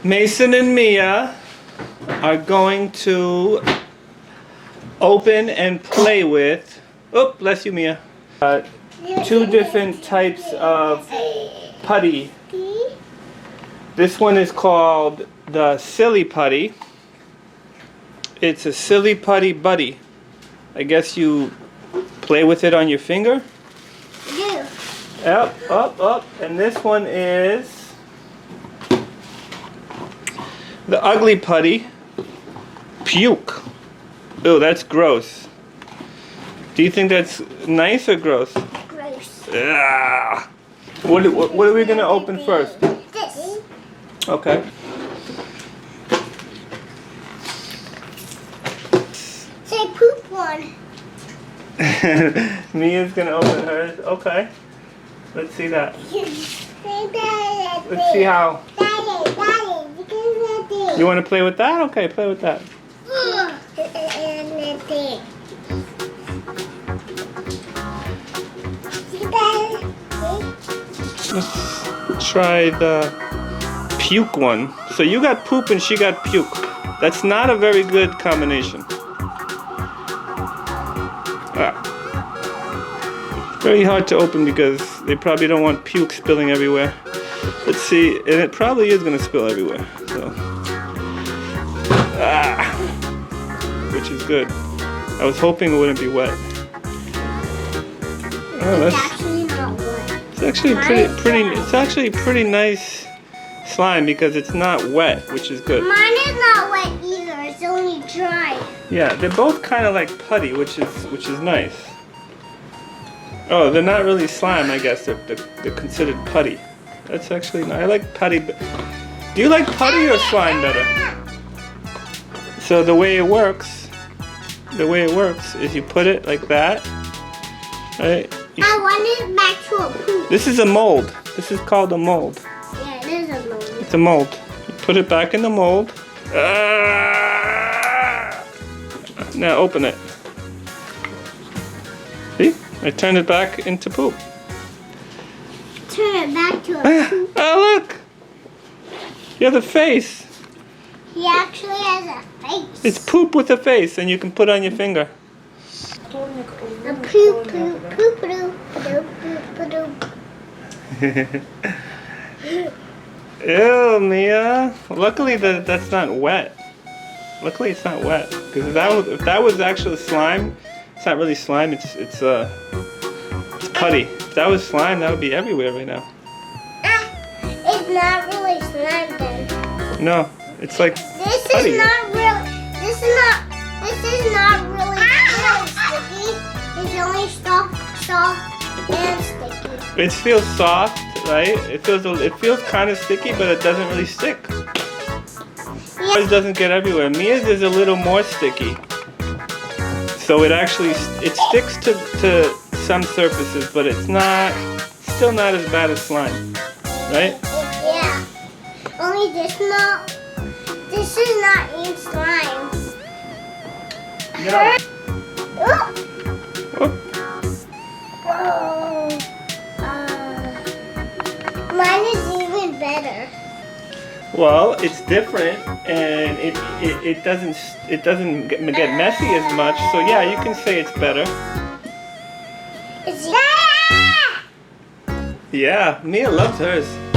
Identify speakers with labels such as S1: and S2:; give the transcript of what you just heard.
S1: Mason and Mia are going to open and play with, oh, bless you, Mia, two different types of putty. This one is called the Silly Putty. It's a Silly Putty Buddy. I guess you play with it on your finger?
S2: Yeah.
S1: Up, up, up. And this one is the Ugly Putty. Puke. Oh, that's gross. Do you think that's nice or gross?
S2: Gross.
S1: Ah. What are we going to open first?
S2: This.
S1: Okay.
S2: Say poop one.
S1: Mia's going to open hers. Okay. Let's see that. Let's see how. You want to play with that? Okay, play with that. Let's try the puke one. So you got poop and she got puke. That's not a very good combination. Very hard to open because they probably don't want puke spilling everywhere. Let's see, and it probably is going to spill everywhere. So, which is good. I was hoping it wouldn't be wet. Oh,
S2: It's actually not wet.
S1: it's actually It's actually pretty nice slime because it's not wet, which is good.
S2: Mine is not wet either. It's only dry.
S1: Yeah, they're both kind of like putty, which is nice. Oh, they're not really slime, I guess. They're considered putty. That's actually nice. I like putty. Do you like putty or slime better? So the way it works is you put it like that, right?
S2: I want it back to a poop.
S1: This is a mold. This is called a mold.
S2: Yeah, it is a mold.
S1: It's a mold. You put it back in the mold. Now open it. See? I turned it back into poop.
S2: Turn it back to a poop.
S1: Oh, look! You have a face.
S2: He actually has a face.
S1: It's poop with a face, and you can put on your finger.
S2: A poop, poop, poop, poop, poop, poop, poop.
S1: Ew, Mia. Luckily, that's not wet. Luckily, it's not wet. Because if that was actual slime, it's not really slime. It's putty. If that was slime, that would be everywhere right now.
S2: It's not really slime then.
S1: No, it's like
S2: This
S1: putty.
S2: is not really. This is not really sticky. It's only soft and sticky.
S1: It feels soft, right? It feels kind of sticky, but it doesn't really stick.
S2: Yeah.
S1: Yours doesn't get everywhere. Mia's is a little more sticky. So it sticks to some surfaces, but it's still not as bad as slime, right?
S2: Yeah. Only this is not in slime.
S1: No.
S2: Oh.
S1: Oh.
S2: Oh. Mine is even better.
S1: Well, it's different, and it doesn't get messy as much. So yeah, you can say it's better.
S2: It's
S1: Yeah, Mia loves hers.